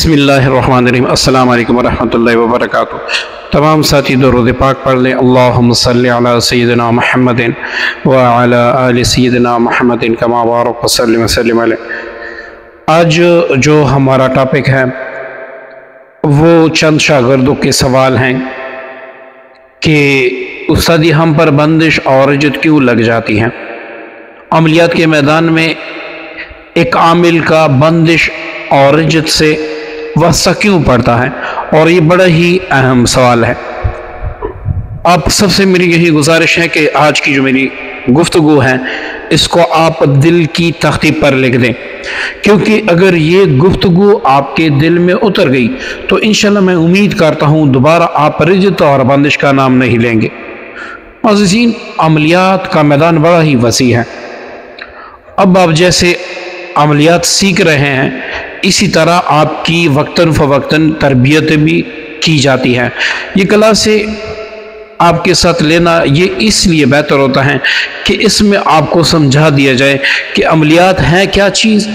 بسم اللہ الرحمن الرحیم۔ السلام علیکم ورحمۃ اللہ وبرکاتہ۔ تمام ساتھی درود پاک پڑھ لیں۔ اللہم صلی علی سیدنا محمد وعلی آل سیدنا محمد کما بارک وسلم وسلم علیہ۔ آج جو ہمارا ٹاپک ہے وہ چند شاگردوں کے سوال ہیں کہ استادی ہم پر بندش اور رجت کیوں لگ جاتی ہیں؟ عملیات کے میدان میں ایک عامل کا بندش اور رجت سے واسطہ کیوں پڑتا ہے؟ اور یہ بڑا ہی اہم سوال ہے۔ آپ سب سے میری یہی گزارش ہے کہ آج کی جو میری گفتگو ہے اس کو آپ دل کی تختی پر لکھ دیں، کیونکہ اگر یہ گفتگو آپ کے دل میں اتر گئی تو انشاءاللہ میں امید کرتا ہوں دوبارہ آپ رجت اور بندش کا نام نہیں لیں گے۔ عزیزین، عملیات کا میدان بڑا ہی وسیع ہے۔ اب آپ جیسے عملیات سیکھ رہے ہیں اسی طرح آپ کی وقتاً فوقتاً تربیت بھی کی جاتی ہے۔ یہ کلاسیں آپ کے ساتھ لینا یہ اس لیے بہتر ہوتا ہے کہ اس میں آپ کو سمجھا دیا جائے کہ عملیات ہے کیا چیز،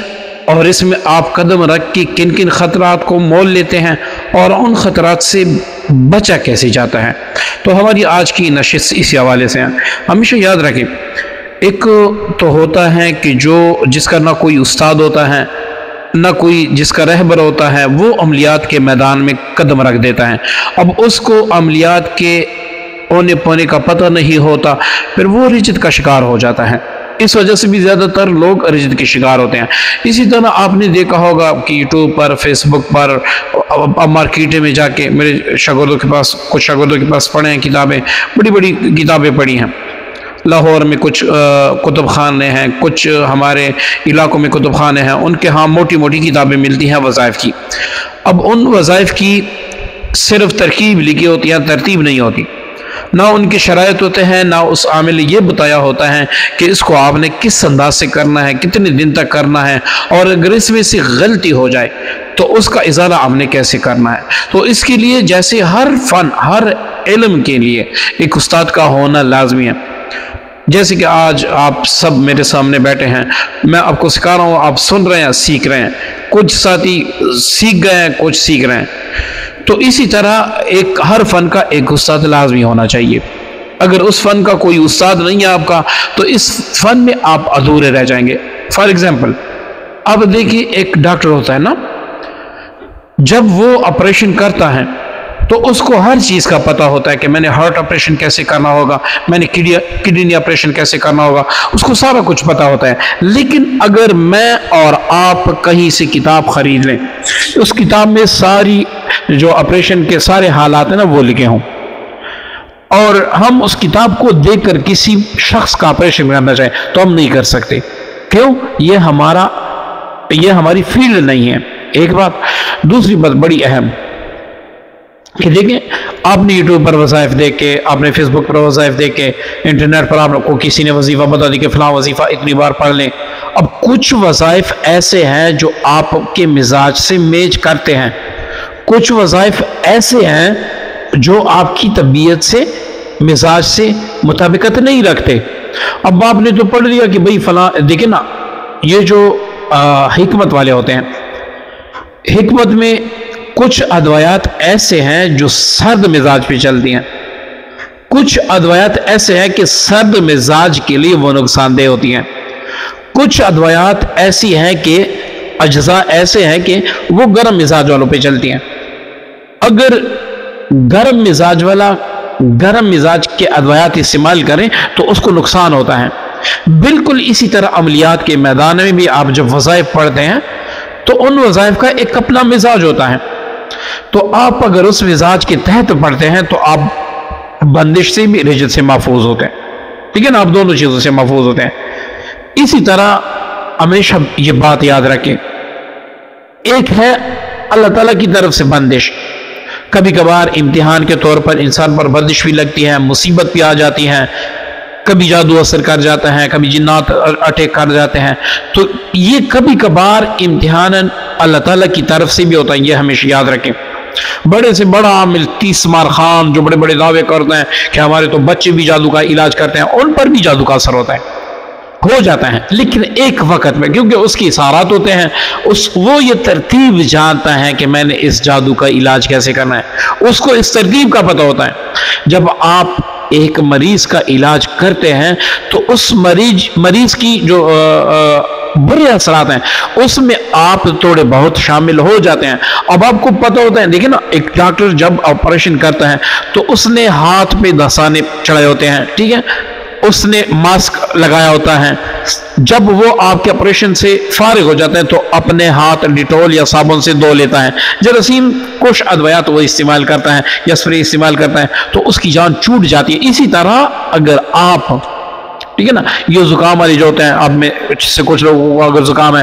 اور اس میں آپ قدم رکھ کے کن کن خطرات کو مول لیتے ہیں اور ان خطرات سے بچا کیسے جاتا ہے۔ تو ہماری آج کی نشست اسی حوالے سے ہے۔ ہمیشہ یاد رکھیں، ایک تو ہوتا ہے کہ جس کا نہ کوئی استاد ہوتا ہے نہ کوئی جس کا رہبر ہوتا ہے، وہ عملیات کے میدان میں قدم رکھ دیتا ہے۔ اب اس کو عملیات کے اونے پونے کا پتہ نہیں ہوتا، پھر وہ رجت کا شکار ہو جاتا ہے۔ اس وجہ سے بھی زیادہ تر لوگ رجت کے شکار ہوتے ہیں۔ اسی طرح آپ نے دیکھا ہوگا کہ یوٹیوب پر، فیس بک پر، مارکیٹیں میں جا کے میرے کچھ شاگردوں کے پاس پڑھے ہیں کتابیں، بڑی بڑی کتابیں پڑھی ہیں۔ لاہور میں کچھ کتب خانے ہیں، کچھ ہمارے علاقوں میں کتب خانے ہیں، ان کے ہاں موٹی موٹی کتابیں ملتی ہیں وظائف کی۔ اب ان وظائف کی صرف ترکیب لکھی ہوتی ہے، ترتیب نہیں ہوتی، نہ ان کے شرائط ہوتے ہیں، نہ اس عامل نے یہ بتایا ہوتا ہے کہ اس کو آپ نے کس انداز سے کرنا ہے، کتنے دن تک کرنا ہے، اور اگر اس میں سے غلطی ہو جائے تو اس کا ازالہ آپ نے کیسے کرنا ہے۔ تو اس کے لیے جیسے ہر فن، ہر علم کے لیے ایک استاد کا ہونا لازمی ہے۔ جیسے کہ آج آپ سب میرے سامنے بیٹھے ہیں، میں آپ کو سکھا رہا ہوں، آپ سن رہے ہیں، سیکھ رہے ہیں، کچھ ساتھی سیکھ گئے ہیں، کچھ سیکھ رہے ہیں۔ تو اسی طرح ہر فن کا ایک استاد لازمی ہونا چاہیے۔ اگر اس فن کا کوئی استاد نہیں ہے آپ کا تو اس فن میں آپ ادھورے رہ جائیں گے۔ فار ایگزامپل، اب دیکھیے ایک ڈاکٹر ہوتا ہے نا، جب وہ آپریشن کرتا ہے تو اس کو ہر چیز کا پتہ ہوتا ہے کہ میں نے ہارٹ آپریشن کیسے کرنا ہوگا، میں نے کڈنی آپریشن کیسے کرنا ہوگا، اس کو سارا کچھ پتہ ہوتا ہے۔ لیکن اگر میں اور آپ کہیں سے کتاب خرید لیں، اس کتاب میں ساری جو آپریشن کے سارے حالات ہیں نا وہ لکھے ہوں، اور ہم اس کتاب کو دیکھ کر کسی شخص کا آپریشن کرنا چاہیں تو ہم نہیں کر سکتے۔ کیوں؟ یہ ہماری فیلڈ نہیں ہے۔ ایک بات۔ دوسری بات بڑی اہم کہ دیکھیں، آپ نے یوٹیوب پر وظائف دیکھ کے، آپ نے فیس بک پر وظائف دیکھ کے، انٹرنیٹ پر آپ کو کسی نے وظیفہ بتا دی کہ فلاں وظیفہ اتنی بار پڑھ لیں۔ اب کچھ وظائف ایسے ہیں جو آپ کے مزاج سے میچ کرتے ہیں، کچھ وظائف ایسے ہیں جو آپ کی طبیعت سے، مزاج سے مطابقت نہیں رکھتے۔ اب آپ نے تو پڑھ لیا کہ بھئی فلاں، دیکھیں نا، یہ جو حکمت والے ہوتے ہیں، حکمت میں کچھ ادویات ایسے ہیں جو سرد مزاج پہ چلتی ہیں، کچھ ادویات ایسے ہیں کہ سرد مزاج کے لیے وہ نقصان دہ ہوتی ہیں، کچھ ادویات ایسی ہیں کہ اجزاء ایسے ہیں کہ وہ گرم مزاج والوں پہ چلتی ہیں۔ اگر گرم مزاج کے ادویات استعمال کریں تو اس کو نقصان ہوتا ہے۔ بالکل اسی طرح عملیات کے میدان میں بھی آپ جب وظائف پڑھتے ہیں تو ان وظائف کا ایک اپنا مزاج ہوتا ہے، تو آپ اگر اس مزاج کے تحت پڑھتے ہیں تو آپ بندش سے بھی، رجت سے محفوظ ہوتے ہیں، ٹھیک ہے نا، آپ دونوں چیزوں سے محفوظ ہوتے ہیں۔ اسی طرح ہمیشہ یہ بات یاد رکھیں، ایک ہے اللہ تعالیٰ کی طرف سے بندش۔ کبھی کبھار امتحان کے طور پر انسان پر بندش بھی لگتی ہے، مصیبت بھی آ جاتی ہے، کبھی جادو اثر کر جاتا ہے، کبھی جنات اٹیک کر جاتے ہیں، تو یہ کبھی کبھار امتحان اللہ تعالیٰ کی طرف سے بھی ہوتا ہے، یہ ہمیشہ یاد رکھیں۔ بڑے سے بڑا عامل 30 مار خان جو بڑے بڑے دعوے کرتے ہیں کہ ہمارے تو بچے بھی جادو کا علاج کرتے ہیں، ان پر بھی جادو کا اثر ہوتا ہے۔ ہو جاتا ہے، لیکن ایک وقت میں، کیونکہ اس کی اثرات ہوتے ہیں، وہ یہ ترتیب جانتا ہے کہ میں نے اس جادو کا علاج کیسے کرنا ہے، اس کو اس ترتیب کا پتہ ہوتا ہے۔ جب آپ ایک مریض کا علاج کرتے ہیں تو اس مریض کی جو برے اثرات ہیں اس میں آپ تھوڑے بہت شامل ہو جاتے ہیں۔ اب آپ کو پتہ ہوتا ہے، دیکھیں نا، ایک ڈاکٹر جب آپریشن کرتا ہے تو اس نے ہاتھ پہ دستانے چڑھائے ہوتے ہیں، ٹھیک ہے، اس نے ماسک لگایا ہوتا ہے۔ جب وہ آپ کے آپریشن سے فارغ ہو جاتے ہیں تو اپنے ہاتھ ڈیٹول یا صابن سے دھو لیتا ہے، جراثیم کش ادویات وہ استعمال کرتا ہے یا اسپرے استعمال کرتا ہے تو اس کی جان چھوٹ جاتی ہے۔ اسی طرح اگر آپ، ٹھیک ہے نا، یہ زکام والے جو ہوتے ہیں، اب میں سے کچھ لوگوں کو اگر زکام ہے،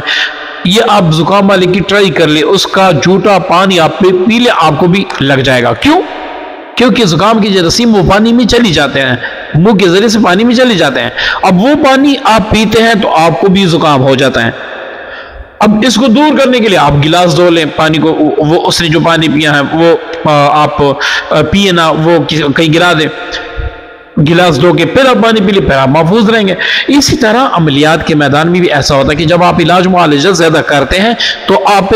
یہ آپ زکام والے کی ٹرائی کر لیں، اس کا جھوٹا پانی آپ پی لیں، آپ کو بھی لگ جائے گا۔ کیوں؟ کیونکہ زکام کی جراثیم وہ پانی میں چلی جاتے ہیں، منہ کے ذریعے سے پانی میں چلی جاتے ہیں۔ اب وہ پانی آپ پیتے ہیں تو آپ کو بھی زکام ہو جاتا ہے۔ اب اس کو دور کرنے کے لیے آپ گلاس دھو لیں پانی کو، وہ اس نے جو پانی پیا ہے وہ آپ پیے نہ، وہ کہیں گرا دیں، گلاس دھو کے پھر آپ پانی پی لیں، پھر آپ محفوظ رہیں گے۔ اسی طرح عملیات کے میدان میں بھی ایسا ہوتا ہے کہ جب آپ علاج معالجہ زیادہ کرتے ہیں تو آپ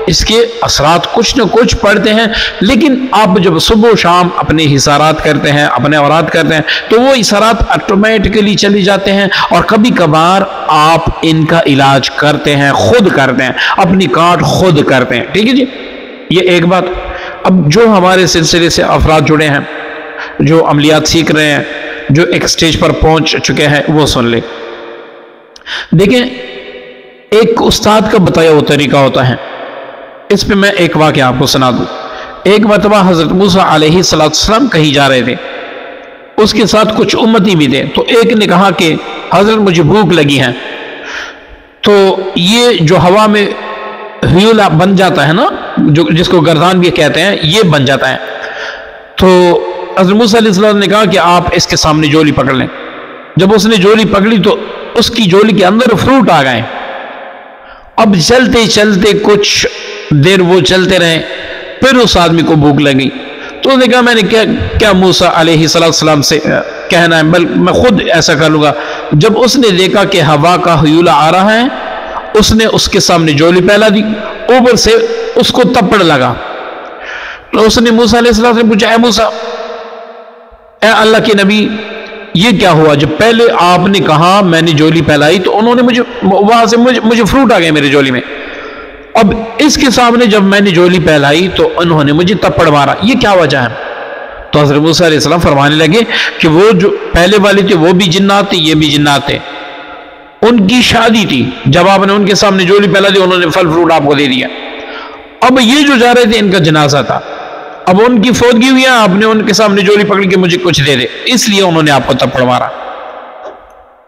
اس کے اثرات کچھ نہ کچھ پڑتے ہیں، لیکن آپ جب صبح و شام اپنے حسارات کرتے ہیں، اپنے اورات کرتے ہیں تو وہ حسارات آٹومیٹکلی چلی جاتے ہیں، اور کبھی کبھار آپ ان کا علاج کرتے ہیں، خود کرتے ہیں، اپنی کاٹ خود کرتے ہیں، ٹھیک ہے جی، یہ ایک بات۔ اب جو ہمارے سلسلے سے افراد جڑے ہیں، جو عملیات سیکھ رہے ہیں، جو ایک سٹیج پر پہنچ چکے ہیں، وہ سن لیں۔ دیکھیں، ایک استاد کا بتایا ہوا طریقہ ہوتا ہے، اس پہ میں ایک واقعہ آپ کو سنا دوں۔ ایک مرتبہ حضرت موسیٰ علیہ السلام کہیں جا رہے تھے، اس کے ساتھ کچھ امتی بھی تھے، تو ایک نے کہا کہ حضرت مجھے بھوک لگی ہے، تو یہ جو ہوا میں ہیولا بن جاتا ہے نا، جس کو گردان بھی کہتے ہیں، یہ بن جاتا ہے۔ تو حضرت موسیٰ علیہ السلام نے کہا کہ آپ اس کے سامنے جولی پکڑ لیں۔ جب اس نے جولی پکڑی تو اس کی جولی کے اندر فروٹ آ گئے۔ اب چلتے چلتے کچھ دیر وہ چلتے رہے، پھر اس آدمی کو بھوک لگی، تو اس نے کہا میں نے کیا موسیٰ علیہ السلام سے کہنا ہے، بلکہ میں خود ایسا کر لوں گا۔ جب اس نے دیکھا کہ ہوا کا ہیولا آ رہا ہے، اس نے اس کے سامنے جولی پھیلا دی، اوپر سے اس کو تپڑ لگا۔ تو اس نے موسیٰ علیہ السلام سے پوچھا، اے موسیٰ، اے اللہ کے نبی، یہ کیا ہوا؟ جب پہلے آپ نے کہا میں نے جولی پھیلائی تو انہوں نے وہاں سے مجھے فروٹ آ گئے میرے جولی میں، اب اس کے سامنے جب میں نے جولی پھیلائی تو انہوں نے مجھے تپڑ مارا، یہ کیا وجہ ہے؟ تو حضرت موسیٰ علیہ السلام فرمانے لگے کہ وہ جو پہلے والے تھے وہ بھی جنات تھے، یہ بھی جنات تھے، ان کی شادی تھی، جب آپ نے ان کے سامنے جولی پھیلا دی انہوں نے پھل فروٹ آپ کو دے دیا۔ اب یہ جو جا رہے تھے ان کا جنازہ تھا، اب ان کی فوتگی ہوئی ہے، آپ نے ان کے سامنے جولی پکڑ کے مجھے کچھ دے دے، اس لیے انہوں نے آپ کو تپڑ مارا۔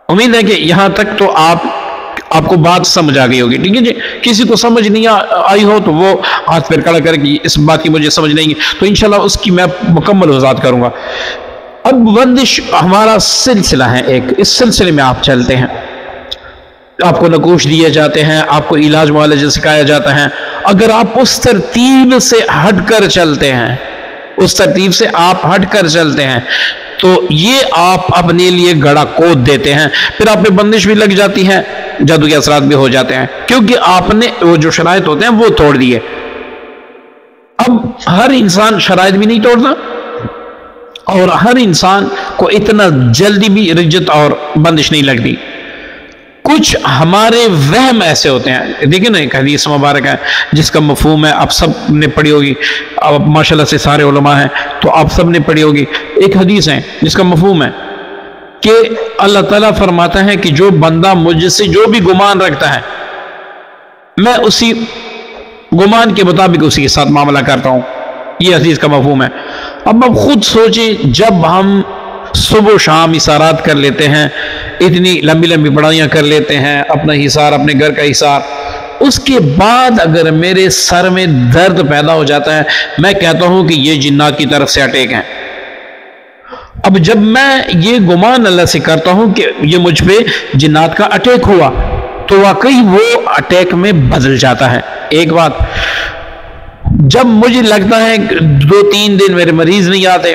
امید ہے کہ یہاں تک تو آپ کو بات سمجھ آ گئی ہوگی، ٹھیک ہے جی۔ کسی کو سمجھ نہیں آئی ہو تو وہ ہاتھ پیر کھڑا کر کے اس بات کی مجھے سمجھ نہیں، تو انشاءاللہ اس کی میں مکمل وضاحت کروں گا۔ اب بندش ہمارا سلسلہ ہے ایک، اس سلسلے میں آپ چلتے ہیں، آپ کو نقوش دیے جاتے ہیں، آپ کو علاج معالجہ سکھایا جاتا ہے۔ اگر آپ اس ترتیب سے ہٹ کر چلتے ہیں، اس ترتیب سے آپ ہٹ کر چلتے ہیں تو یہ آپ اپنے لیے گڑا کود دیتے ہیں، پھر آپ پہ بندش بھی لگ جاتی ہے، جادو کے اثرات بھی ہو جاتے ہیں، کیونکہ آپ نے وہ جو شرائط ہوتے ہیں وہ توڑ دیے۔ اب ہر انسان شرائط بھی نہیں توڑتا، اور ہر انسان کو اتنا جلدی بھی رجت اور بندش نہیں لگتی۔ کچھ ہمارے وہم ایسے ہوتے ہیں، دیکھیں نا، ایک حدیث مبارک ہے جس کا مفہوم ہے آپ سب نے پڑھی ہوگی، اب ماشاءاللہ سے سارے علماء ہیں تو آپ سب نے پڑھی ہوگی۔ ایک حدیث ہے جس کا مفہوم ہے کہ اللہ تعالیٰ فرماتا ہے کہ جو بندہ مجھ سے جو بھی گمان رکھتا ہے میں اسی گمان کے مطابق اسی کے ساتھ معاملہ کرتا ہوں، یہ حدیث کا مفہوم ہے۔ اب آپ خود سوچیں، جب ہم صبح و شام حسارات کر لیتے ہیں، اتنی لمبی لمبی پڑھائیاں کر لیتے ہیں، اپنا حسار، اپنے گھر کا حسار، اس کے بعد اگر میرے سر میں درد پیدا ہو جاتا ہے، میں کہتا ہوں کہ یہ جنات کی طرف سے اٹیک ہیں۔ اب جب میں یہ گمان اللہ سے کرتا ہوں کہ یہ مجھ پہ جنات کا اٹیک ہوا، تو واقعی وہ اٹیک میں بدل جاتا ہے۔ ایک بات، جب مجھے لگتا ہے 2-3 دن میرے مریض نہیں آتے،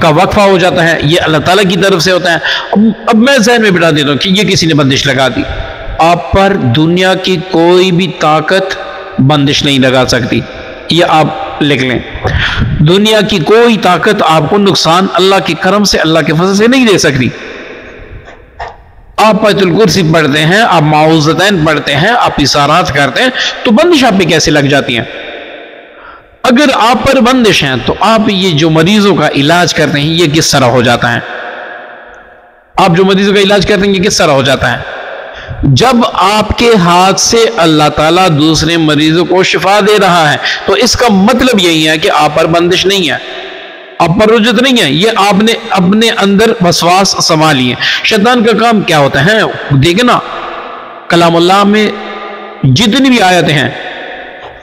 کا وقفہ ہو جاتا ہے، یہ اللہ تعالیٰ کی طرف سے ہوتا ہے۔ اب میں ذہن میں بٹھا دیتا ہوں کہ یہ کسی نے بندش لگا دی۔ آپ پر دنیا کی کوئی بھی طاقت بندش نہیں لگا سکتی، یہ آپ لکھ لیں۔ دنیا کی کوئی طاقت آپ کو نقصان اللہ کے کرم سے، اللہ کے فضل سے نہیں دے سکتی۔ آپ آیت الکرسی پڑھتے ہیں، آپ معوذتین پڑھتے ہیں، آپ اثارات کرتے ہیں، تو بندش آپ پہ کیسے لگ جاتی ہیں؟ اگر آپ پر بندش ہیں تو آپ یہ جو مریضوں کا علاج کرتے ہیں یہ کس طرح ہو جاتا ہے؟ آپ جو مریضوں کا علاج کرتے ہیں یہ کس طرح ہو جاتا ہے؟ جب آپ کے ہاتھ سے اللہ تعالیٰ دوسرے مریضوں کو شفا دے رہا ہے تو اس کا مطلب یہی ہے کہ آپ پر بندش نہیں ہے، آپ پر رجت نہیں ہے، یہ آپ نے اپنے اندر وسواس سما لیے۔ شیطان کا کام کیا ہوتا ہے؟ دیکھیں نا، کلام اللہ میں جتنی بھی آیتیں ہیں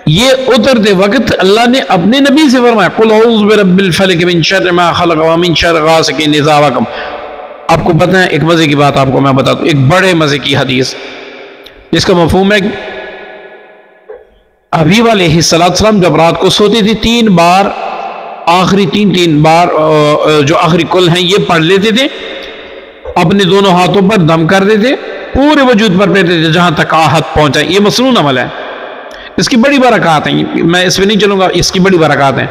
یہ اترتے وقت اللہ نے اپنے نبی سے فرمایا قل اعوذ برب الفلق من شر ما خلق ومن شر غاسق اذا وقب۔ آپ کو پتہ ہے، ایک مزے کی بات آپ کو میں بتاتا ہوں، ایک بڑے مزے کی حدیث جس کا مفہوم ہے حبیب علیہ السلام جب رات کو سوتے تھے 3 بار آخری تین بار جو آخری کل ہیں یہ پڑھ لیتے تھے، اپنے دونوں ہاتھوں پر دم کر دیتے، پورے وجود پر پھیرتے تھے جہاں تک آہت پہنچا۔ یہ مسنون عمل ہے، اس کی بڑی برکات ہیں، میں اس پہ نہیں چلوں گا، اس کی بڑی برکات ہیں۔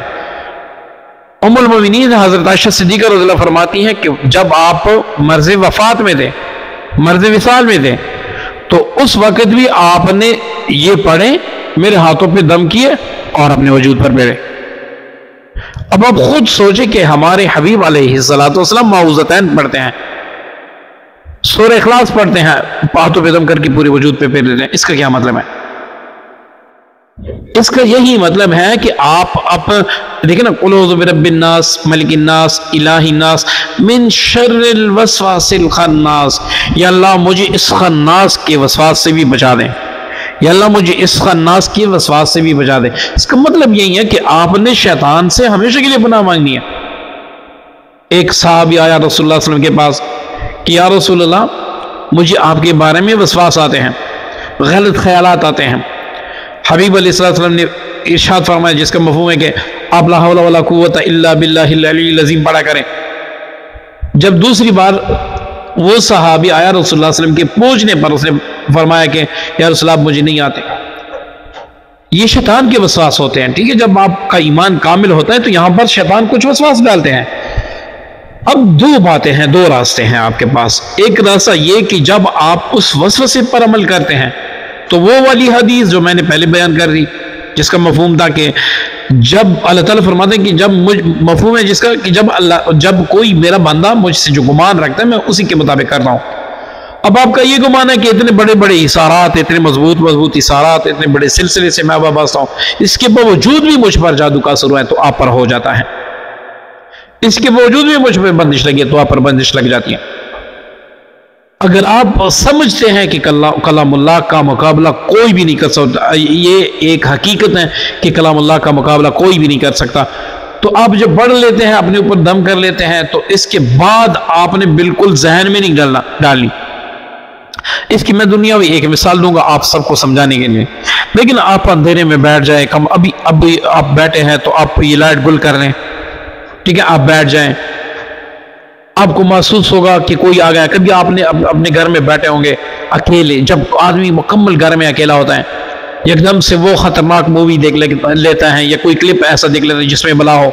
ام المؤمنین حضرت عائشہ صدیقہ رضی اللہ فرماتی ہیں کہ جب آپ مرض وفات میں تھے، مرض وصال میں تھے، تو اس وقت بھی آپ نے یہ پڑھے، میرے ہاتھوں پہ دم کیے اور اپنے وجود پر پھیرے۔ اب آپ خود سوچیں کہ ہمارے حبیب علیہ السلام معوذتین پڑھتے ہیں، سورہ اخلاص پڑھتے ہیں، ہاتھوں پہ دم کر کے پورے وجود پہ پھیر لیتے ہیں، اس کا کیا مطلب ہے؟ اس کا یہی مطلب ہے کہ آپ دیکھیں نا، قل اعوذ برب الناس ملک الناس الہ الناس من شر الوسواس الخناس، یا اللہ مجھے اس خناس کے وسواس سے بھی بچا دیں، یا اللہ مجھے اس خناس کے وسواس سے بھی بچا دیں۔ اس کا مطلب یہی ہے کہ آپ نے شیطان سے ہمیشہ کے لیے پناہ مانگنی ہے۔ ایک صحابی آیا رسول اللہ صلی اللہ علیہ وسلم کے پاس کہ یا رسول اللہ مجھے آپ کے بارے میں وسواس آتے ہیں، غلط خیالات آتے ہیں۔ حبیب علیہ السلام نے ارشاد فرمایا جس کا مفہوم ہے کہ آپ لا حول ولا قوت الا باللہ العلی العظیم پڑھا کریں۔ جب دوسری بار وہ صحابی آیا رسول اللہ صلی اللہ علیہ وسلم کے پوچھنے پر اس نے فرمایا کہ یا رسول اللہ مجھے نہیں آتے۔ یہ شیطان کے وسواس ہوتے ہیں، ٹھیک ہے؟ جب آپ کا ایمان کامل ہوتا ہے تو یہاں پر شیطان کچھ وسواس ڈالتے ہیں۔ اب 2 باتیں ہیں، 2 راستے ہیں آپ کے پاس۔ ایک راستہ یہ کہ جب آپ اس وسوسے پر عمل کرتے ہیں تو وہ والی حدیث جو میں نے پہلے بیان کر دی جس کا مفہوم تھا کہ جب اللہ تعالیٰ فرماتے ہیں کہ جب مفہوم ہے جس کا کہ جب کوئی میرا بندہ مجھ سے جو گمان رکھتا ہے میں اسی کے مطابق کرتا ہوں۔ اب آپ کا یہ گمان ہے کہ اتنے بڑے بڑے اشارات، اتنے مضبوط اشارات، اتنے بڑے سلسلے سے میں وابستہ ہوں، اس کے باوجود بھی مجھ پر جادو کا اثر ہے تو آپ پر ہو جاتا ہے، اس کے باوجود بھی مجھ پہ بندش لگی ہے تو آپ پر بندش لگ جاتی ہے۔ اگر آپ سمجھتے ہیں کہ کلام اللہ کا مقابلہ کوئی بھی نہیں کر سکتا، یہ ایک حقیقت ہے کہ کلام اللہ کا مقابلہ کوئی بھی نہیں کر سکتا، تو آپ جب پڑھ لیتے ہیں اپنے اوپر دم کر لیتے ہیں تو اس کے بعد آپ نے بالکل ذہن میں نہیں ڈالنی۔ اس کی میں دنیاوی ایک مثال دوں گا آپ سب کو سمجھانے کے لیے، لیکن آپ اندھیرے میں بیٹھ جائیں، ابھی آپ بیٹھے ہیں تو آپ یہ لائٹ گل کر لیں، ٹھیک ہے؟ آپ بیٹھ جائیں، آپ کو محسوس ہوگا کہ کوئی آ گیا۔ کبھی آپ نے اپنے گھر میں بیٹھے ہوں گے اکیلے، جب آدمی مکمل گھر میں اکیلا ہوتا ہے ایک دم سے وہ خطرناک مووی دیکھ لیتا ہے یا کوئی کلپ ایسا دیکھ لیتا ہے جس میں بلا ہو،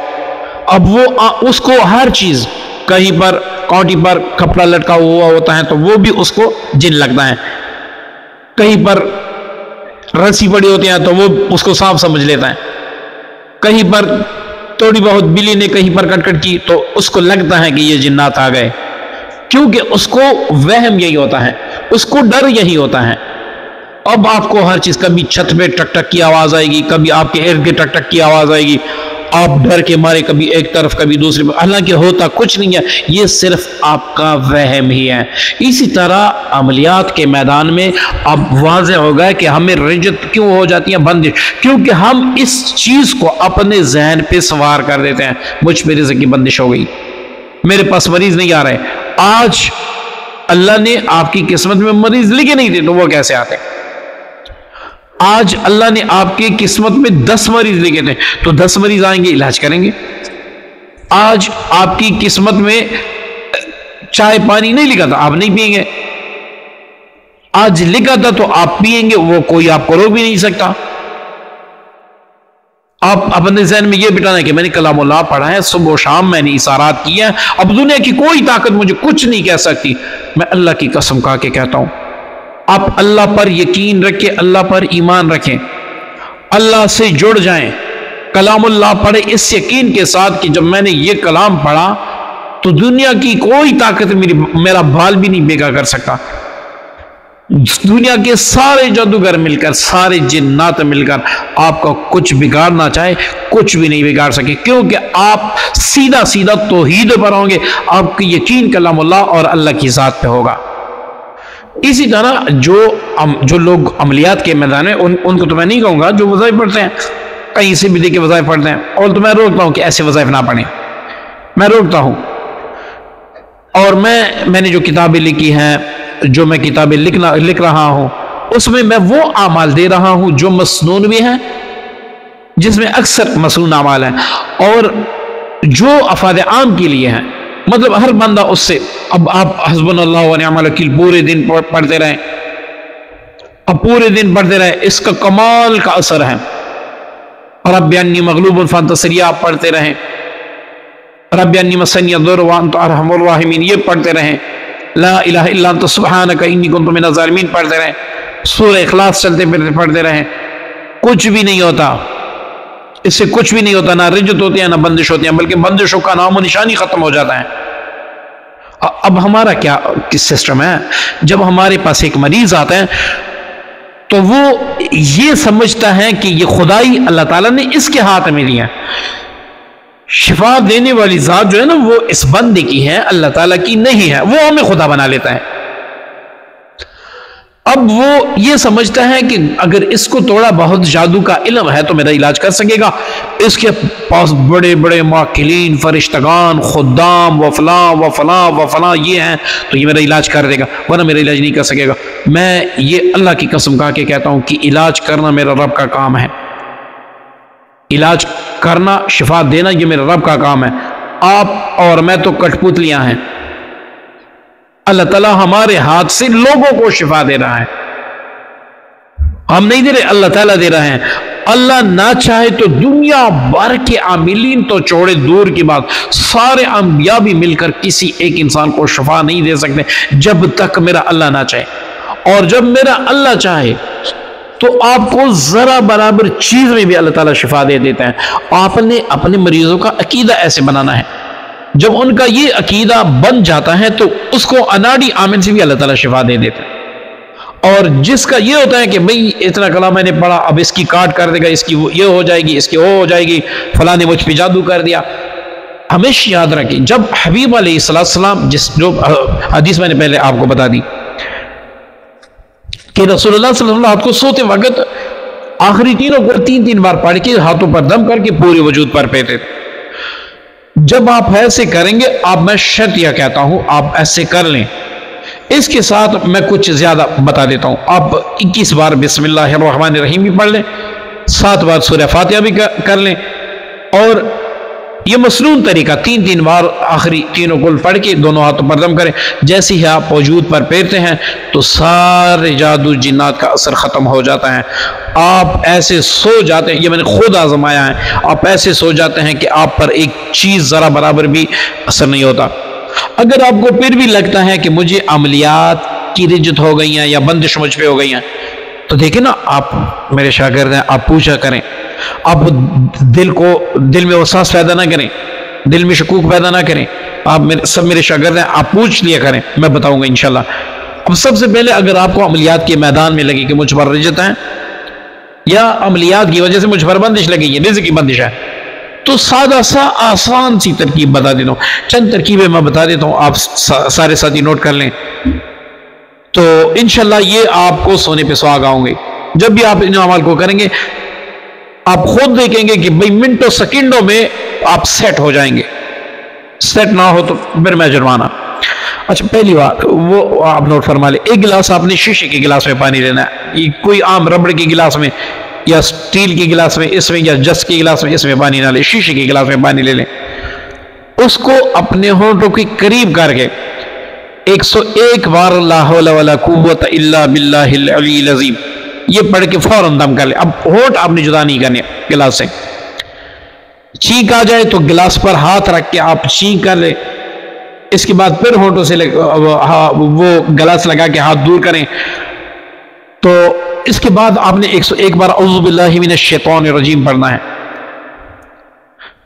اب وہ اس کو ہر چیز کہیں پر کانٹی پر کپڑا لٹکا ہوا ہوتا ہے تو وہ بھی اس کو جن لگتا ہے، کہیں پر رسی پڑی ہوتی ہے تو وہ اس کو سانپ سمجھ لیتا ہے، کہیں پر تھوڑی بہت بلی نے کہیں پر کٹ کی تو اس کو لگتا ہے کہ یہ جنات آ گئے، کیونکہ اس کو وہم یہی ہوتا ہے، اس کو ڈر یہی ہوتا ہے۔ اب آپ کو ہر چیز، کبھی چھت پہ ٹک ٹک کی آواز آئے گی، کبھی آپ کے ارد گرد ٹک ٹک کی آواز آئے گی، آپ ڈر کے مارے کبھی ایک طرف کبھی دوسری، حالانکہ ہوتا کچھ نہیں ہے، یہ صرف آپ کا وہم ہی ہے۔ اسی طرح عملیات کے میدان میں اب واضح ہوگا کہ ہمیں رجت کیوں ہو جاتی ہے، بندش، کیونکہ ہم اس چیز کو اپنے ذہن پہ سوار کر دیتے ہیں، مجھ پہ رزق کی بندش ہو گئی، میرے پاس مریض نہیں آ رہے۔ آج اللہ نے آپ کی قسمت میں مریض لکھے نہیں تھے تو وہ کیسے آتے؟ آج اللہ نے آپ کی قسمت میں 10 مریض لکھے تھے تو 10 مریض آئیں گے، علاج کریں گے۔ آج آپ کی قسمت میں چائے پانی نہیں لکھا تھا، آپ نہیں پیئیں گے، آج لکھا تھا تو آپ پیئیں گے، وہ کوئی آپ کو روک بھی نہیں سکتا۔ آپ اپنے ذہن میں یہ بٹھانا ہے کہ میں نے کلام اللہ پڑھا ہے، صبح و شام میں نے اثارات کیا ہے، اب دنیا کی کوئی طاقت مجھے کچھ نہیں کہہ سکتی۔ میں اللہ کی قسم کھا کے کہتا ہوں، آپ اللہ پر یقین رکھیں، اللہ پر ایمان رکھیں، اللہ سے جڑ جائیں، کلام اللہ پڑھے اس یقین کے ساتھ کہ جب میں نے یہ کلام پڑھا تو دنیا کی کوئی طاقت میرا بال بھی نہیں بیگا کر سکتا۔ دنیا کے سارے جادوگر مل کر، سارے جنات مل کر آپ کا کچھ بگاڑنا چاہے، کچھ بھی نہیں بگاڑ سکے، کیونکہ آپ سیدھا سیدھا توحید پر ہوں گے، آپ کی یقین کلام اللہ اور اللہ کی ذات پہ ہوگا۔ اسی طرح جو لوگ عملیات کے میدان میں، ان کو تو میں نہیں کہوں گا جو وظائف پڑھتے ہیں، کہیں سے بھی دیکھ کے وظائف پڑھتے ہیں، اور تو میں روکتا ہوں کہ ایسے وظائف نہ پڑھیں، میں روکتا ہوں۔ اور میں نے جو کتابیں لکھی ہیں، جو میں کتابیں لکھ رہا ہوں، اس میں وہ اعمال دے رہا ہوں جو مسنون بھی ہیں، جس میں اکثر مسنون اعمال ہیں، اور جو افراد عام کے لیے ہیں، مطلب ہر بندہ اس سے، اب آپ حسبنا اللہ و نعم الوکیل پورے دن پڑھتے رہیں، اب پورے دن پڑھتے رہیں، اس کا کمال کا اثر ہے۔ رب انی مغلوب فانتصر آپ پڑھتے رہیں، رب انی مسنی الضر وانت ارحم الراحمین یہ پڑھتے رہیں، لا الہ الا انت سبحانک انی کنت من الظالمین پڑھتے رہیں، سورہ اخلاص چلتے پھرتے پڑھتے رہیں، کچھ بھی نہیں ہوتا، اس سے کچھ بھی نہیں ہوتا، نہ رجت ہوتی ہے نہ بندش ہوتی ہے، بلکہ بندشوں کا نام و نشانی ختم ہو جاتا ہے۔ اب ہمارا کیا سسٹم ہے، جب ہمارے پاس ایک مریض آتا ہے تو وہ یہ سمجھتا ہے کہ یہ خدائی اللہ تعالیٰ نے اس کے ہاتھ میں دیا، شفا دینے والی ذات جو ہے نا وہ اس بندے کی ہے، اللہ تعالیٰ کی نہیں ہے، وہ ہمیں خدا بنا لیتا ہے۔ اب وہ یہ سمجھتا ہے کہ اگر اس کو تھوڑا بہت جادو کا علم ہے تو میرا علاج کر سکے گا، اس کے پاس بڑے بڑے ماکلین، فرشتگان، خدام و فلاں و فلاں و فلاں یہ ہیں تو یہ میرا علاج کر دے گا، ورنہ میرا علاج نہیں کر سکے گا۔ میں یہ اللہ کی قسم کھا کے کہتا ہوں کہ علاج کرنا میرا رب کا کام ہے، علاج کرنا، شفا دینا یہ میرا رب کا کام ہے۔ آپ اور میں تو کٹ پتلیاں ہیں، اللہ تعالیٰ ہمارے ہاتھ سے لوگوں کو شفا دے رہا ہے، ہم نہیں دے رہے، اللہ تعالیٰ دے رہے ہیں۔ اللہ نہ چاہے تو دنیا بھر کے عاملین تو چھوڑے دور کی بات، سارے انبیاء بھی مل کر کسی ایک انسان کو شفا نہیں دے سکتے جب تک میرا اللہ نہ چاہے، اور جب میرا اللہ چاہے تو آپ کو ذرا برابر چیز میں بھی اللہ تعالیٰ شفا دے دیتا ہے۔ آپ نے اپنے مریضوں کا عقیدہ ایسے بنانا ہے، جب ان کا یہ عقیدہ بن جاتا ہے تو اس کو اناڑی آمن سے بھی اللہ تعالیٰ شفا دے دیتا ہے۔ اور جس کا یہ ہوتا ہے کہ بھئی اتنا کلام میں نے پڑھا، اب اس کی کاٹ کر دے گا، اس کی یہ ہو جائے گی، اس کی وہ ہو جائے گی، فلاں نے مجھ پہ جادو کر دیا، ہمیشہ یاد رکھیں جب حبیب علیہ السلام، جو حدیث میں نے پہلے آپ کو بتا دی کہ رسول اللہ صلی اللہ علیہ وسلم کو سوتے وقت آخری تینوں کو تین بار پڑھ کے ہاتھوں پر دم کر کے پورے وجود پر پہنتے تھے۔ جب آپ ایسے کریں گے، آپ میں شرط یہ کہتا ہوں آپ ایسے کر لیں، اس کے ساتھ میں کچھ زیادہ بتا دیتا ہوں، آپ 21 بار بسم اللہ الرحمن الرحیم بھی پڑھ لیں، 7 بار سورہ فاتحہ بھی کر لیں، اور یہ مسنون طریقہ 3 بار آخری تینوں کل پڑھ کے دونوں ہاتھوں پر دم کریں، جیسے ہی آپ وجود پر پھیرتے ہیں تو سارے جادو جنات کا اثر ختم ہو جاتا ہے، آپ ایسے سو جاتے ہیں، یہ میں نے خود آزمایا ہے، آپ ایسے سو جاتے ہیں کہ آپ پر ایک چیز ذرا برابر بھی اثر نہیں ہوتا۔ اگر آپ کو پھر بھی لگتا ہے کہ مجھے عملیات کی رجت ہو گئی ہیں یا بندش مجھ پہ ہو گئی ہیں، تو دیکھیں نا، آپ میرے شاگرد ہیں، آپ پوچھا کریں، آپ دل میں وسواس پیدا نہ کریں، دل میں شکوک پیدا نہ کریں، آپ سب میرے شاگرد ہیں، آپ پوچھ لیا کریں، میں بتاؤں گا انشاءاللہ۔ اب سب سے پہلے اگر آپ کو عملیات کے میدان میں لگے کہ مجھ پر رجت ہے یا عملیات کی وجہ سے مجھ پر بندش لگی ہے، رزق کی بندش ہے، تو سادہ سا آسان سی ترکیب بتا دیتا ہوں، چند ترکیبیں میں بتا دیتا ہوں، آپ سارے ساتھی نوٹ کر لیں، تو انشاءاللہ یہ آپ کو سونے پہ سہاگا ہوں گے۔ جب بھی آپ ان عمل کو کریں گے آپ خود دیکھیں گے کہ بھئی منٹوں سیکنڈوں میں آپ سیٹ ہو جائیں گے، سیٹ نہ ہو تو پھر میں جرمانہ۔ اچھا، پہلی بات وہ آپ نوٹ فرما لیں، ایک گلاس آپ نے شیشے کے گلاس میں پانی لینا ہے، یہ کوئی عام ربڑ کے گلاس میں یا سٹیل کے گلاس میں اس میں یا جس کے گلاس میں اس میں پانی نہ لیں، شیشے کے گلاس میں پانی لے لیں۔ اس کو اپنے ہونٹوں کے قریب کر کے 101 بار لا حول ولا قوت الا باللہ العلی العظیم یہ پڑھ کے فوراً دم کر لے. اب ہونٹ آپ نے جدا نہیں کرنے گلاس سے. چھینک آ جائے تو گلاس پر ہاتھ رکھ کے آپ چھینک کر لے. اس کے بعد پھر ہونٹوں سے وہ گلاس لگا کے ہاتھ دور کریں. تو اس کے بعد آپ نے 101 بار اعوذ باللہ من الشیطان الرجیم پڑھنا ہے.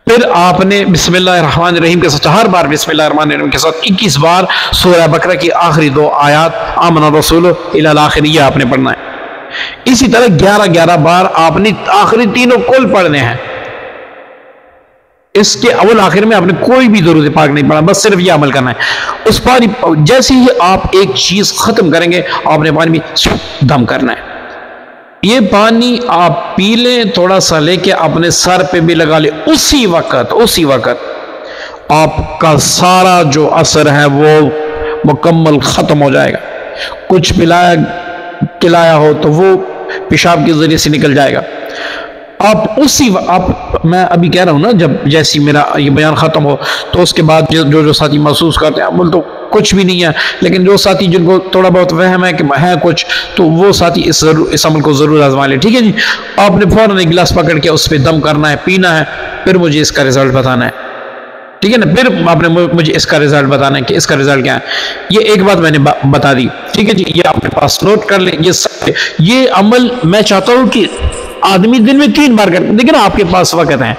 پھر آپ نے بسم اللہ الرحمن الرحیم کے ساتھ ہر بار بسم اللہ الرحمن الرحیم کے ساتھ 21 بار سورہ بقرہ کی آخری 2 آیات آمن الرسول الی الآخر یہ آپ نے پڑھنا ہے. اسی طرح 11 بار آپ نے آخری تینوں کل پڑھنے ہیں. اس کے اول آخر میں آپ نے کوئی بھی درود پاک نہیں پڑھا, بس صرف یہ عمل کرنا ہے. اس پانی جیسے ہی آپ ایک چیز ختم کریں گے آپ نے پانی میں دم کرنا ہے. یہ پانی آپ پی لیں, تھوڑا سا لے کے اپنے سر پہ بھی لگا لیں. اسی وقت آپ کا سارا جو اثر ہے وہ مکمل ختم ہو جائے گا. کچھ پلایا کھلایا ہو تو وہ پیشاب کے ذریعے سے نکل جائے گا. آپ میں ابھی کہہ رہا ہوں نا, جب جیسی میرا یہ بیان ختم ہو تو اس کے بعد جو ساتھی محسوس کرتے ہیں عمل تو کچھ بھی نہیں ہے, لیکن جو ساتھی جن کو تھوڑا بہت وہم ہے کہ ہے کچھ, تو وہ ساتھی اس عمل کو ضرور آزما لیں. ٹھیک ہے جی. آپ نے فوراً ایک گلاس پکڑ کے اس پہ دم کرنا ہے, پینا ہے, پھر مجھے اس کا رزلٹ بتانا ہے. ٹھیک ہے نا. پھر آپ نے مجھے اس کا رزلٹ بتانا ہے کہ اس کا رزلٹ کیا ہے. یہ ایک بات میں نے بتا دی. ٹھیک ہے جی. یہ آپ کے پاس نوٹ کر لیں. یہ عمل میں چاہتا ہوں کہ آدمی دن میں 3 بار کرتے. لیکن آپ کے پاس وقت ہے.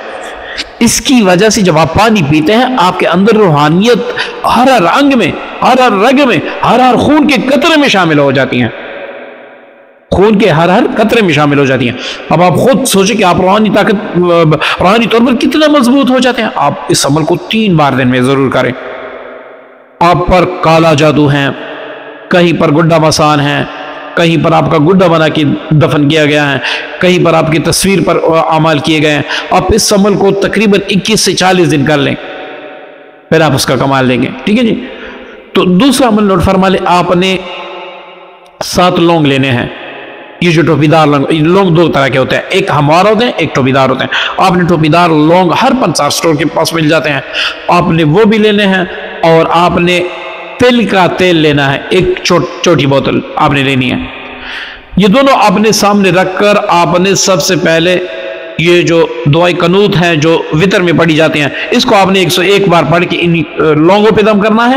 اس کی وجہ سے جب آپ پانی پیتے ہیں آپ کے اندر روحانیت ہر رنگ میں, ہر رگ میں, ہر خون کے قطرے میں شامل ہو جاتی ہیں. خون کے ہر قطرے میں شامل ہو جاتی ہیں. اب آپ خود سوچیں کہ آپ روحانی طور پر کتنا مضبوط ہو جاتے ہیں. آپ اس عمل کو 3 بار دن میں ضرور کریں. آپ پر کالا جادو ہے, کہیں پر گڈا مسان ہے, کہیں پر آپ کا گڈا بنا کے دفن کیا گیا ہے, کہیں پر آپ کی تصویر پر اعمال کیے گئے ہیں, آپ اس عمل کو تقریباً 21 سے 40 دن کر لیں, پھر آپ اس کا کمال لیں گے. ٹھیک ہے جی. تو دوسرا عمل نوٹ فرما لیں. آپ نے 7 لونگ لینے ہیں. یہ جو ٹوپی دار لونگ 2 طرح کے ہوتے ہیں, ایک ہموار ہوتے ہیں, ایک ٹوپی دار ہوتے ہیں. آپ نے ٹوپی دار لونگ ہر پنسار سٹور کے پاس مل جاتے ہیں, آپ نے وہ بھی لینے ہیں. اور آپ نے تل کا تیل لینا ہے, ایک چھوٹی بوتل آپ نے لینی ہے. یہ دونوں آپ نے سامنے رکھ کر آپ نے سب سے پہلے یہ جو دعائے قنوت ہیں جو وتر میں پڑھی جاتی ہیں, اس کو آپ نے 101 بار پڑھ کے ان لونگوں پہ دم کرنا ہے.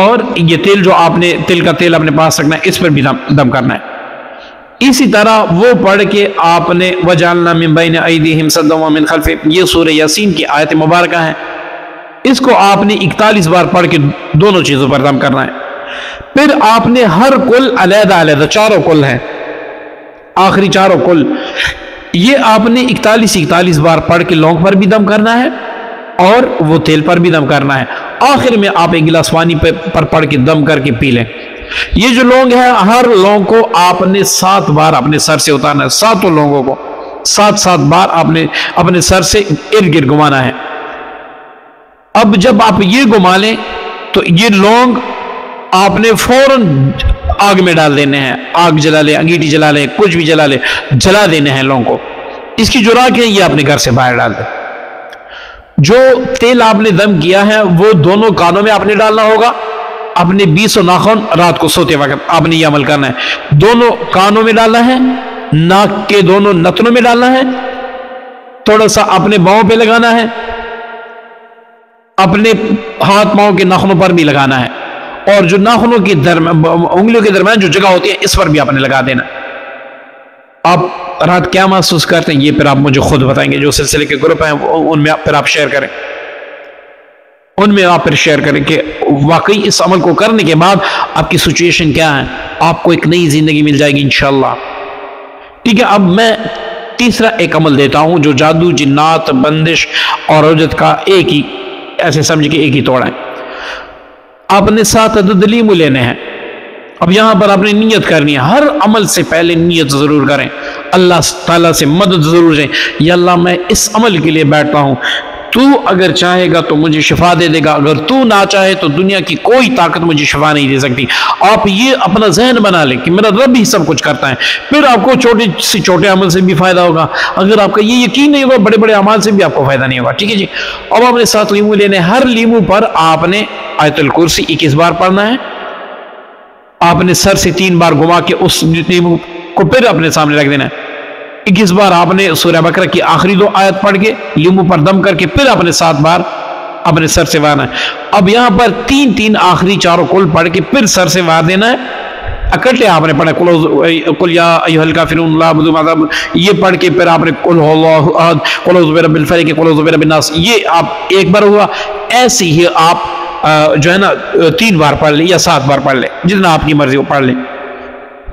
اور یہ تیل جو آپ نے تل کا تیل اپنے پاس رکھنا ہے, اس پر بھی دم کرنا ہے. اسی طرح وہ پڑھ کے آپ نے وَجَعَلْنَا مِن بَيْنِ أَيْدِيهِمْ سَدًّا وَمِنْ خَلْفِهِمْ یہ سورہ یاسین کی آیت مبارکہ ہے. اس کو آپ نے 41 بار پڑھ کے دونوں چیزوں پر دم کرنا ہے. پھر آپ نے ہر کل علیحدہ 4 کل ہیں, آخری 4 کل, یہ آپ نے 41 بار پڑھ کے لونگ پر بھی دم کرنا ہے اور وہ تیل پر بھی دم کرنا ہے. آخر میں آپ ایک گلاس پانی پر پڑھ کے دم کر کے پی لیں. یہ جو لونگ ہے ہر لونگ کو آپ نے 7 بار اپنے سر سے اتارنا ہے. 7 لونگوں کو 7 بار آپ نے اپنے سر سے ارد گرد گھمانا ہے. اب جب آپ یہ گھما لیں تو یہ لونگ آپ نے فوراً آگ میں ڈال دینے ہیں. آگ جلا لیں, انگیٹھی جلا لیں, کچھ بھی جلا لیں, جلا دینے ہیں لونگ کو. اس کی جو راکھ ہے یہ اپنے گھر سے باہر ڈال دیں. جو تیل آپ نے دم کیا ہے وہ دونوں کانوں میں آپ نے ڈالنا ہوگا. اپنے 20 ناخن رات کو سوتے وقت آپ نے یہ عمل کرنا ہے. دونوں کانوں میں ڈالنا ہے, ناک کے دونوں نتنوں میں ڈالنا ہے, تھوڑا سا اپنے باؤں پہ لگانا ہے, اپنے ہاتھ پاؤں کے ناخنوں پر بھی لگانا ہے, اور جو ناخنوں کی انگلیوں کے درمیان جو جگہ ہوتی ہے اس پر بھی آپ نے لگا دینا. آپ رات کیا محسوس کرتے ہیں یہ پھر آپ مجھے خود بتائیں گے. جو سلسلے کے گروپ ہیں ان میں پھر آپ شیئر کریں, ان میں آپ پھر شیئر کریں کہ واقعی اس عمل کو کرنے کے بعد آپ کی سچویشن کیا ہے. آپ کو ایک نئی زندگی مل جائے گی انشاءاللہ. ٹھیک ہے. اب میں تیسرا ایک عمل دیتا ہوں جو جادو, جنات, بندش اور عجت کا ایک ہی, ایسے سمجھ کے ایک ہی توڑا ہے. آپ نے 7 عدد لیمو لینے ہیں. اب یہاں پر آپ نے نیت کرنی ہے. ہر عمل سے پہلے نیت ضرور کریں, اللہ تعالیٰ سے مدد ضرور لیں. یا اللہ میں اس عمل کے لیے بیٹھتا ہوں, تو اگر چاہے گا تو مجھے شفا دے دے گا، اگر تو نہ چاہے تو دنیا کی کوئی طاقت مجھے شفا نہیں دے سکتی۔ آپ یہ اپنا ذہن بنا لیں کہ میرا رب ہی سب کچھ کرتا ہے، پھر آپ کو چھوٹے سے چھوٹے عمل سے بھی فائدہ ہوگا۔ اگر آپ کا یہ یقین نہیں ہوگا، بڑے بڑے اعمال سے بھی آپ کو فائدہ نہیں ہوگا۔ ٹھیک ہے جی، اب آپ نے 7 لیمو لینے، ہر لیمو پر آپ نے آیت الکرسی 21 بار پڑھنا ہے۔ آپ نے سر سے 3 بار گھما کے اس لیمو کو پھر اپنے سامنے رکھ دینا ہے۔ 21 بار آپ نے سورہ بقرہ کی آخری 2 آیت پڑھ کے لیمو پر دم کر کے پھر آپ نے 7 بار اپنے سر سے وارنا ہے۔ اب یہاں پر 3 آخری چاروں کل پڑھ کے پھر سر سے وار دینا ہے۔ اکٹھے آپ نے پڑھا قل یا ایھا الکافرون لا اعبد ما تعبدون، یہ پڑھ کے پھر آپ نے قل هو اللہ احد، قل اعوذ برب الفلق، قل اعوذ برب الناس، یہ آپ ایک بار ہوا۔ ایسے ہی آپ جو ہے نا 3 بار پڑھ لیں یا 7 بار پڑھ لیں، جتنا آپ کی مرضی ہو پڑھ لیں۔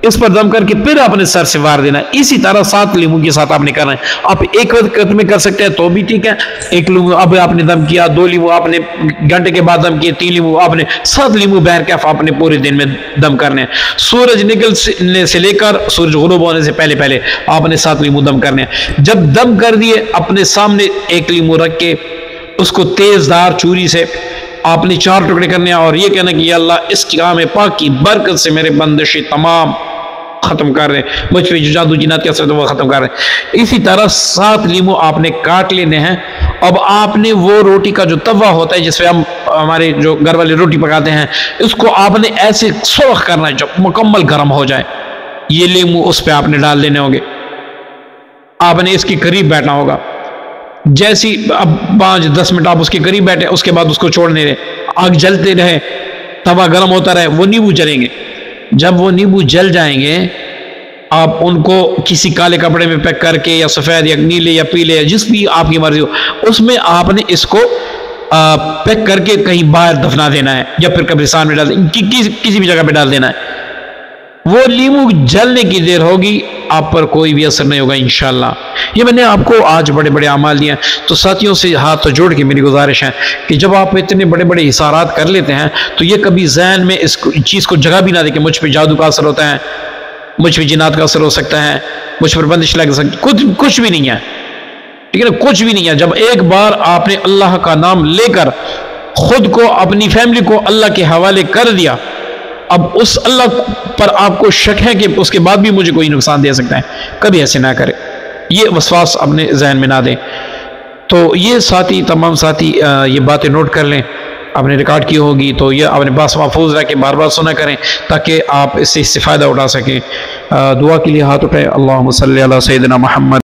اس پر دم کر کے پھر آپ نے سر سے وار دینا ہے۔ اسی طرح 7 لیمو کے ساتھ آپ نے کرنا ہے۔ آپ ایک وقت میں کر سکتے ہیں تو بھی ٹھیک ہے، 1 لیمو اب آپ نے دم کیا، 2 لیمو آپ نے گھنٹے کے بعد دم کیے، 3 لیمو آپ نے 7 لیمو بہرکیف آپ نے پورے دن میں دم کرنے ہیں۔ سورج نکلنے سے لے کر سورج غروب ہونے سے پہلے پہلے آپ نے 7 لیمو دم کرنے ہیں۔ جب دم کر دیے، اپنے سامنے 1 لیمو رکھ کے اس کو تیز دھار چوری سے آپ نے 4 ٹکڑے کرنے ہیں اور یہ کہنا کہ یا اللہ اس کلام پاک کی برکت سے میرے بندشی تمام ختم کر رہے ہیں، مجھ پہ جو جادو جنات کی اثر وہ ختم کر رہے ہیں۔ اسی طرح 7 لیمو آپ نے کاٹ لینے ہیں۔ اب آپ نے وہ روٹی کا جو توا ہوتا ہے جس پہ ہم ہمارے جو گھر والے روٹی پکاتے ہیں، اس کو آپ نے ایسے سرخ کرنا ہے جب مکمل گرم ہو جائے۔ یہ لیمو اس پہ آپ نے ڈال دینے ہوں گے، آپ نے اس کے قریب بیٹھنا ہوگا۔ جیسی اب 5-10 منٹ آپ اس کے قریب بیٹھے، اس کے بعد اس کو چھوڑنے رہے، آگ جلتے رہے، توا گرم ہوتا رہے، وہ نیبو جلیں گے۔ جب وہ نیبو جل جائیں گے، آپ ان کو کسی کالے کپڑے میں پیک کر کے یا سفید یا نیلے یا پیلے یا جس بھی آپ کی مرضی ہو، اس میں آپ نے اس کو پیک کر کے کہیں باہر دفنا دینا ہے یا پھر قبرستان میں ڈال کسی بھی جگہ پہ ڈال دینا ہے۔ وہ لیمو جلنے کی دیر ہوگی، آپ پر کوئی بھی اثر نہیں ہوگا انشاءاللہ۔ یہ میں نے آپ کو آج بڑے بڑے اعمال دیے ہیں۔ تو ساتھیوں سے ہاتھ جوڑ کے میری گزارش ہے کہ جب آپ اتنے بڑے بڑے حصارات کر لیتے ہیں تو یہ کبھی ذہن میں اس چیز کو جگہ بھی نہ دے کہ مجھ پہ جادو کا اثر ہوتا ہے، مجھ پہ جنات کا اثر ہو سکتا ہے، مجھ پر بندش لگ سکتی، کچھ بھی نہیں ہے، ٹھیک ہے نا، کچھ بھی نہیں ہے۔ جب ایک بار آپ نے اللہ کا نام لے کر خود کو اپنی فیملی کو اللہ کے حوالے کر دیا، اب اس اللہ پر آپ کو شک ہے کہ اس کے بعد بھی مجھے کوئی نقصان دے سکتا ہے، کبھی ایسے نہ کرے، یہ وسواس اپنے ذہن میں نہ دیں۔ تو یہ ساتھی، تمام ساتھی یہ باتیں نوٹ کر لیں، آپ نے ریکارڈ کی ہوگی تو یہ اپنے پاس محفوظ رکھ کے بار بار سنا کریں تاکہ آپ اس سے فائدہ اٹھا سکیں۔ دعا کے لیے ہاتھ اٹھائیں۔ اللہم صلی علی سیدنا محمد